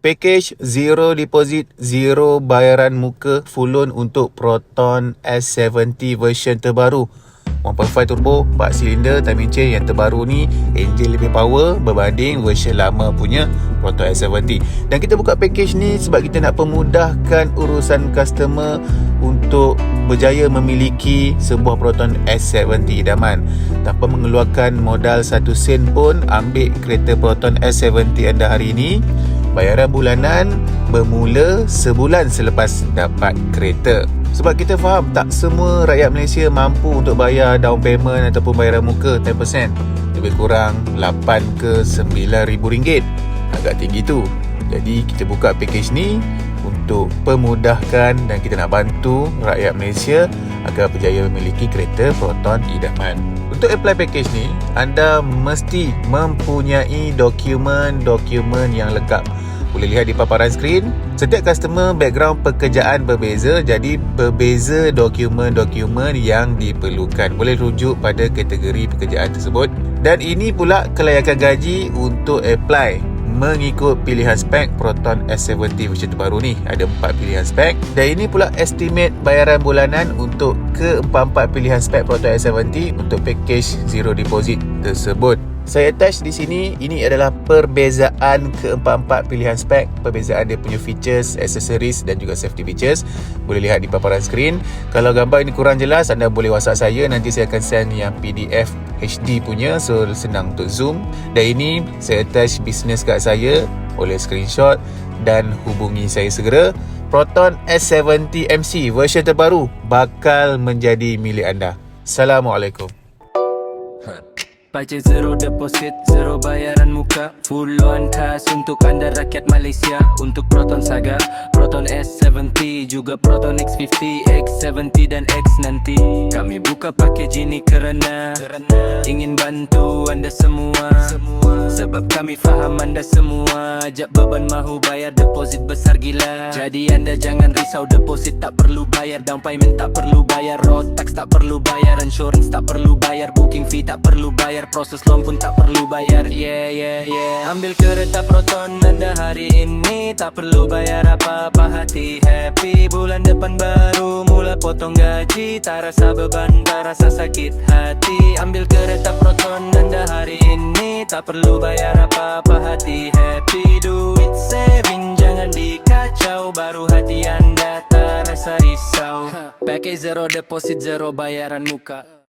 Package zero deposit, zero bayaran muka, full loan untuk Proton S70 version terbaru. 1.5 turbo, 4 silinder, timing chain yang terbaru ni engine lebih power berbanding version lama punya Proton S70. Dan kita buka package ni sebab kita nak pemudahkan urusan customer untuk berjaya memiliki sebuah Proton S70 idaman. Tanpa mengeluarkan modal 1 sen pun, ambil kereta Proton S70 anda hari ini. Bayaran bulanan bermula sebulan selepas dapat kereta. Sebab kita faham tak semua rakyat Malaysia mampu untuk bayar down payment ataupun bayaran muka 10%. Lebih kurang 8 ke 9 ribu ringgit. Agak tinggi tu. Jadi kita buka package ni untuk pemudahkan dan kita nak bantu rakyat Malaysia agar berjaya memiliki kereta Proton idaman. Untuk apply package ni, anda mesti mempunyai dokumen-dokumen yang lengkap. Boleh lihat di paparan skrin. Setiap customer background pekerjaan berbeza, jadi berbeza dokumen-dokumen yang diperlukan. Boleh rujuk pada kategori pekerjaan tersebut. Dan ini pula kelayakan gaji untuk apply mengikut pilihan spek Proton S70 version terbaru ni. Ada 4 pilihan spek. Dan ini pula estimate bayaran bulanan untuk ke-4 pilihan spek Proton S70 untuk package zero deposit tersebut. Saya attach di sini, ini adalah perbezaan ke-4 pilihan spek, perbezaan dia punya features, accessories dan juga safety features. Boleh lihat di paparan skrin. Kalau gambar ini kurang jelas, anda boleh WhatsApp saya, nanti saya akan send yang PDF HD punya, so senang untuk zoom. Dan ini saya attach business card saya, boleh screenshot dan hubungi saya segera. Proton S70 MC version terbaru bakal menjadi milik anda. Assalamualaikum. Baca zero deposit, zero bayaran muka, full loan cash untuk anda rakyat Malaysia. Untuk Proton Saga, Proton S70, juga Proton X50, X70 dan X nanti. Kami buka package ini kerana ingin bantu anda semua. Sebab kami faham anda semua ajak beban mahu bayar deposit besar gila. Jadi anda jangan risau, deposit tak perlu bayar, down payment tak perlu bayar, road tax tak perlu bayar, insurance tak perlu bayar, booking fee tak perlu bayar, proses loan pun tak perlu bayar. Ambil kereta Proton anda hari ini, tak perlu bayar apa-apa, hati happy. Bulan depan baru mula potong gaji, tak rasa beban, tak rasa sakit hati. Ambil kereta Proton anda hari ini, tak perlu bayar apa-apa, hati happy. Duit saving jangan dikacau, baru hati anda tak rasa risau. Pakai zero deposit, zero bayaran muka.